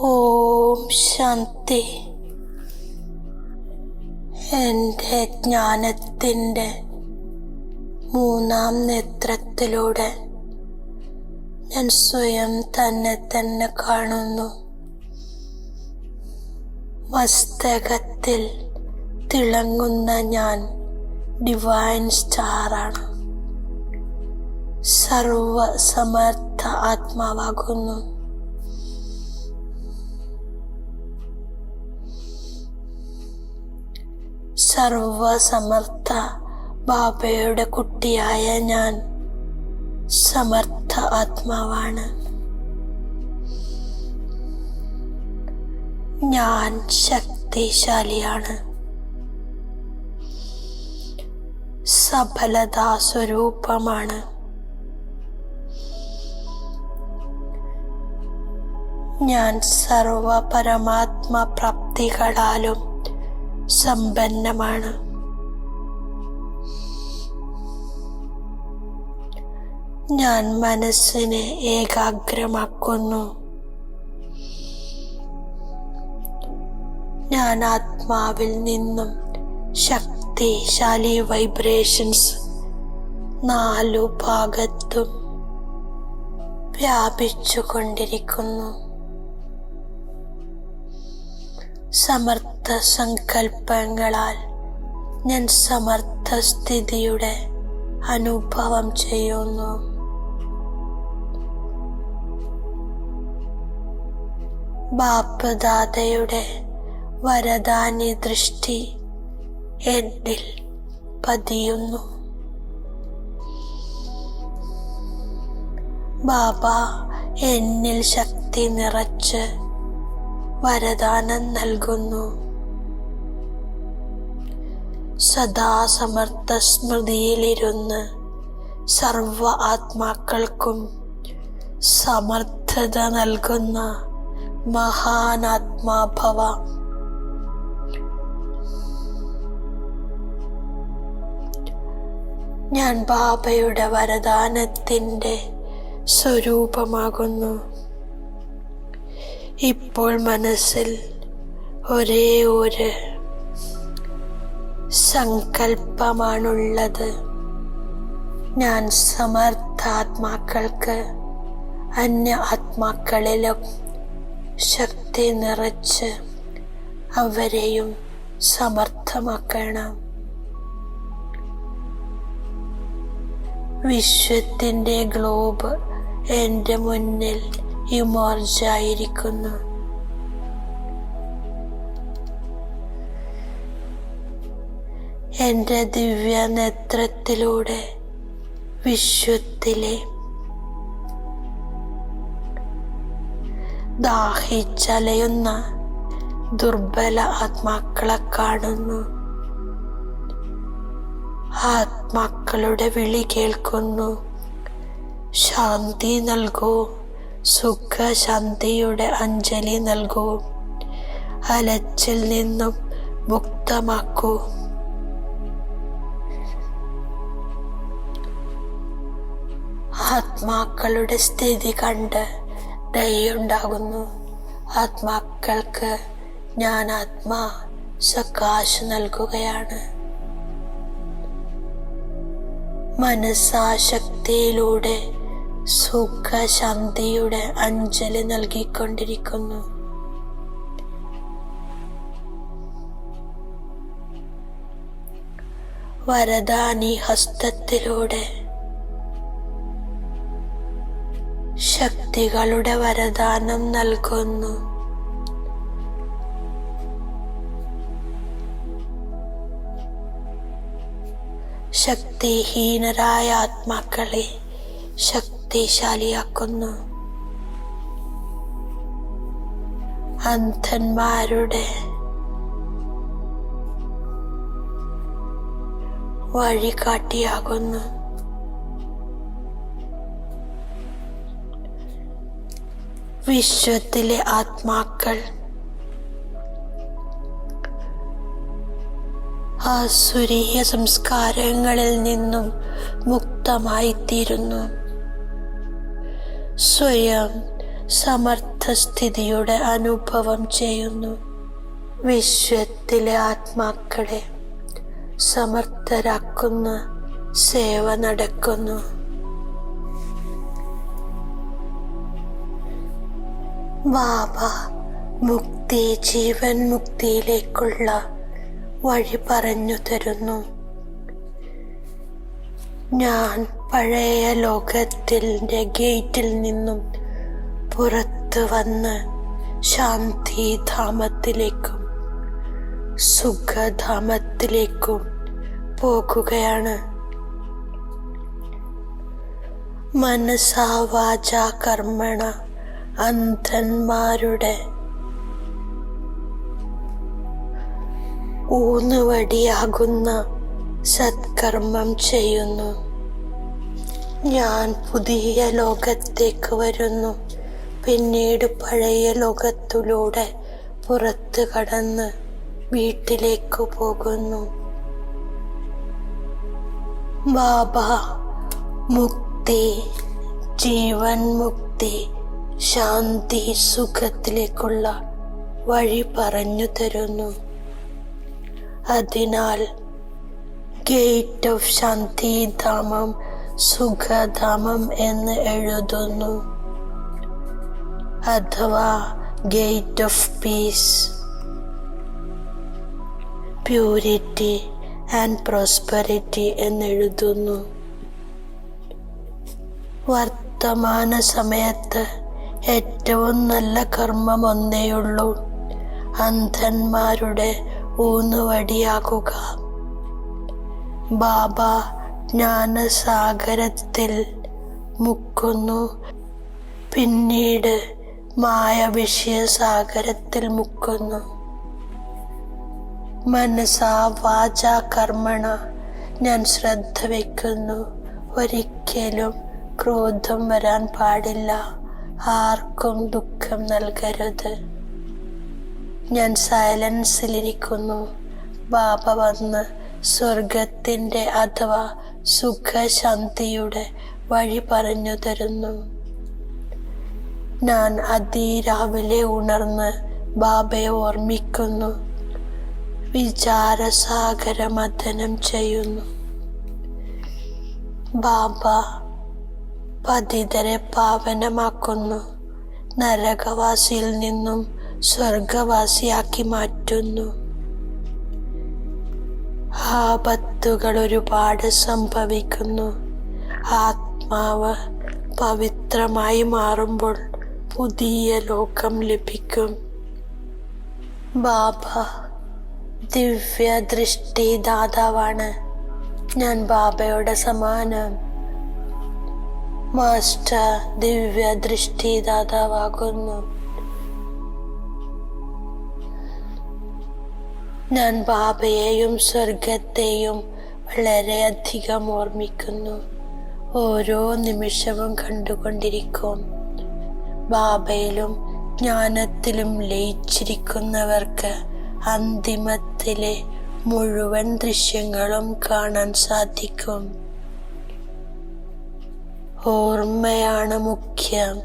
ഓം ശാന്തി. എൻ്റെ ജ്ഞാനത്തിൻ്റെ മൂന്നാം നേത്രത്തിലൂടെ ഞാൻ സ്വയം തന്നെ കാണുന്നു. മസ്തകത്തിൽ തിളങ്ങുന്ന ഞാൻ ഡിവൈൻ സ്റ്റാറാണ്. സർവസമർത്ഥ ആത്മാവാകുന്നു. സർവസമർത്ഥ ബാബയുടെ കുട്ടിയായ ഞാൻ സമർത്ഥ ആത്മാവാണ്. ഞാൻ ശക്തിശാലിയാണ്. സഫലതാ സ്വരൂപമാണ്. ഞാൻ സർവ പരമാത്മ പ്രാപ്തികളാലും സമ്പന്നമാണ്. ഞാൻ മനസ്സിനെ ഏകാഗ്രമാക്കുന്നു. ഞാൻ ആത്മാവിൽ നിന്നും ശക്തിശാലി വൈബ്രേഷൻസ് നാലു ഭാഗത്തും വ്യാപിച്ചുകൊണ്ടിരിക്കുന്നു. സമർത്ഥ സങ്കല്പങ്ങളാൽ ഞാൻ സമർത്ഥ സ്ഥിതിയുടെ അനുഭവം ചെയ്യുന്നു. ബാപ്ദാദയുടെ വരദാനി ദൃഷ്ടി എന്നിൽ പതിയുന്നു. ബാബ എന്നിൽ ശക്തി നിറച്ച് വരദാനം നൽകുന്നു. സദാ സമർത്ഥ സ്മൃതിയിലിരുന്ന് സർവ ആത്മാക്കൾക്കും സമർത്ഥത നൽകുന്ന മഹാനാത്മാഭവ. ഞാൻ ബാബയുടെ വരദാനത്തിൻ്റെ സ്വരൂപമാകുന്നു. ഇപ്പോൾ മനസ്സിൽ ഒരേ ഒരു സങ്കല്പമാണുള്ളത്. ഞാൻ സമർത്ഥാത്മാക്കൾക്ക് അന്യ ആത്മാക്കളിലും ശക്തി നിറച്ച് അവരെയും സമർത്ഥമാക്കണം. വിശ്വത്തിൻ്റെ ഗ്ലോബ് എൻ്റെ മുന്നിൽ ഇമോർജായിരിക്കുന്നു. എൻ്റെ ദിവ്യ നേത്രത്തിലൂടെ വിശ്വത്തിലെ ദാഹിച്ചലയുന്ന ദുർബല ആത്മാക്കളെ കാണുന്നു. ആത്മാക്കളുടെ വിളി കേൾക്കുന്നു. ശാന്തി നൽകൂ, സുഖശാന്തിയുടെ അഞ്ജലി നൽകൂ, അലച്ചിൽ നിന്നും മുക്തമാക്കൂ. ആത്മാക്കളുടെ സ്ഥിതി കണ്ട് ദയുണ്ടാകുന്നു. ആത്മാക്കൾക്ക് ഞാൻ ആത്മാ സകാശ് നൽകുകയാണ്. മനസ്സാശക്തിയിലൂടെ സുഖശാന്തിയുടെ അഞ്ജലി നൽകിക്കൊണ്ടിരിക്കുന്നു. വരദാനി ഹസ്തത്തിലൂടെ ശക്തികളുടെ വരദാനം നൽകുന്നു. ശക്തിഹീനരായ ആത്മാക്കളെ ശക്തിശാലിയാക്കുന്നു. അന്ധന്മാരുടെ വഴികാട്ടിയാകുന്നു. വിശ്വത്തിലെ ആത്മാക്കൾ ആസുരീയ സംസ്കാരങ്ങളിൽ നിന്നും മുക്തമായിത്തീരുന്നു. സ്വയം സമർത്ഥസ്ഥിതിയുടെ അനുഭവം ചെയ്യുന്നു. വിശ്വത്തിലെ ആത്മാക്കളെ സമർത്ഥരാക്കുന്ന സേവ നടക്കുന്നു. ബാബ മുക്തി, ജീവൻ മുക്തിയിലേക്കുള്ള വഴി പറഞ്ഞു തരുന്നു. ഞാൻ പഴയ ലോകത്തിന്റെ ഗേറ്റിൽ നിന്നും പുറത്തു വന്ന് ശാന്തിധാമത്തിലേക്കും സുഖധാമത്തിലേക്കും പോകുകയാണ്. മനസാ വാചാ കർമ്മണ അന്ധന്മാരുടെ ഊന്നുവടിയാകുന്ന സത്കർമ്മം ചെയ്യുന്നു. ഞാൻ പുതിയ ലോകത്തേക്ക് വരുന്നു. പിന്നീട് പഴയ ലോകത്തിലൂടെ പുറത്തു കടന്ന് വീട്ടിലേക്ക് പോകുന്നു. ബാബ മുക്തി, ജീവൻ മുക്തി, ശാന്തി, സുഖത്തിലേക്കുള്ള വഴി പറഞ്ഞു തരുന്നു. അതിനാൽ ഗേറ്റ് ഓഫ് ശാന്തിധാമം, സുഖധാമം എന്ന് എഴുതുന്നു. അഥവാ gate of peace, purity and prosperity എന്നെഴുതുന്നു. വർത്തമാന സമയത്ത് ഏറ്റവും നല്ല കർമ്മം ഒന്നേയുള്ളൂ: അന്ധന്മാരുടെ ഊന്നുവടിയാകുക. ബാബ ജ്ഞാനസാഗരത്തിൽ മുക്കുന്നു, പിന്നീട് മായവിഷയസാഗരത്തിൽ മുക്കുന്നു. മനസാ വാചാ കർമ്മണ ഞാൻ ശ്രദ്ധ വയ്ക്കുന്നു. ഒരിക്കലും ക്രോധം വരാൻ പാടില്ല. ആർക്കും ദുഃഖം നൽകരുത്. ഞാൻ സൈലൻസിലിരിക്കുന്നു. ബാബ വന്ന് സ്വർഗത്തിൻ്റെ അഥവാ സുഖശാന്തിയുടെ വഴി പറഞ്ഞു തരുന്നു. ഞാൻ അതിരാവിലെ ഉണർന്ന് ബാബയെ ഓർമ്മിക്കുന്നു. വിചാരസാഗര മഥനം ചെയ്യുന്നു. ബാബ പതിതരെ പാവനമാക്കുന്നു. നരകവാസിയിൽ നിന്നും സ്വർഗവാസിയാക്കി മാറ്റുന്നു. ആപത്തുകൾ ഒരുപാട് സംഭവിക്കുന്നു. ആത്മാവ് പവിത്രമായി മാറുമ്പോൾ പുതിയ ലോകം ലഭിക്കും. ബാബ ദിവ്യ ദൃഷ്ടി ദാതാവാണ്. ഞാൻ ബാബയുടെ സമാനം. മാസ്റ്റർ ദിവ്യ ദൃഷ്ടി ദാതാവാകുന്നു. ഞാൻ ബാബയെയും സ്വർഗത്തെയും വളരെയധികം ഓർമ്മിക്കുന്നു. ഓരോ നിമിഷവും കണ്ടുകൊണ്ടിരിക്കും. ബാബയിലും ജ്ഞാനത്തിലും ലയിച്ചിരിക്കുന്നവർക്ക് അന്തിമത്തിലെ മുഴുവൻ ദൃശ്യങ്ങളും കാണാൻ സാധിക്കും. ഓർമ്മയാണ് മുഖ്യം.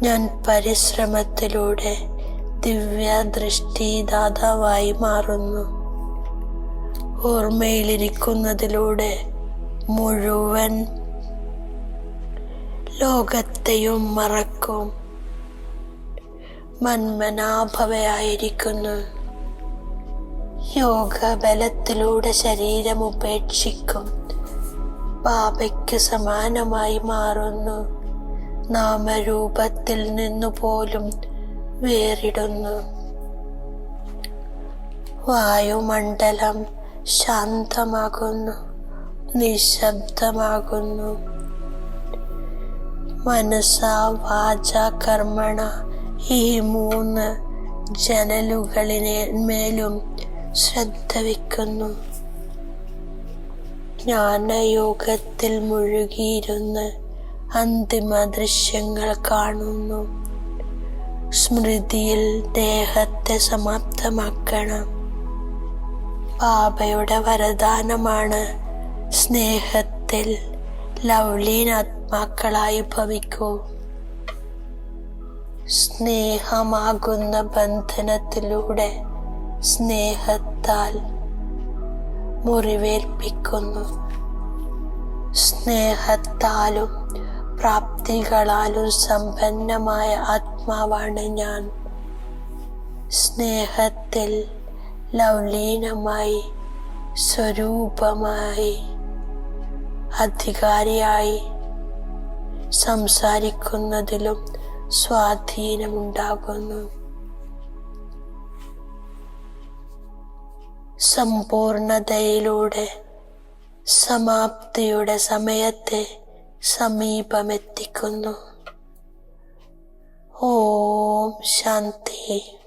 ഞാൻ പരിശ്രമത്തിലൂടെ ദിവ്യ ദൃഷ്ടി ദാതാവായി മാറുന്നു. ഓർമ്മയിലിരിക്കുന്നതിലൂടെ മുഴുവൻ ലോകത്തെയും മറക്കും. മന്മനാഭവയായിരിക്കുന്നു. യോഗബലത്തിലൂടെ ശരീരം ഉപേക്ഷിക്കും. ബാബയ്ക്ക് സമാനമായി മാറുന്നു. നാമരൂപത്തിൽ നിന്നു പോലും വേറിടുന്നു. വായുമണ്ഡലം ശാന്തമാകുന്നു, നിശബ്ദമാകുന്നു. മനസാ വാചാ കർമ്മണ ഈ 3 ജനലുകളിന്മേലും ശ്രദ്ധ വയ്ക്കുന്നു. ജ്ഞാനയോഗത്തിൽ മുഴുകിയിരുന്ന് അന്തിമ ദൃശ്യങ്ങൾ കാണുന്നു. സ്മൃതിയിൽ ദേഹത്തെ സമാപ്തമാക്കണം. ബാബയുടെ വരദാനമാണ് സ്നേഹത്തിൽ. ലവ്ലീൻ ആത്മാക്കളായി ഭവിക്കൂ. സ്നേഹമാകുന്ന ബന്ധനത്തിലൂടെ സ്നേഹത്താൽ മുറിവേൽപ്പിക്കുന്നു. സ്നേഹത്താലും പ്രാപ്തികളാലും സമ്പന്നമായ ആത്മാവാണ് ഞാൻ. സ്നേഹത്തിൽ ലൗലീനമായി, സ്വരൂപമായി, അധികാരിയായി സംസാരിക്കുന്നതിലും സ്വാധീനമുണ്ടാകുന്നു. സമ്പൂർണതയിലൂടെ സമാപ്തിയുടെ സമയത്തെ സമീപമെത്തിക്കുന്നു. ഓം ശാന്തി.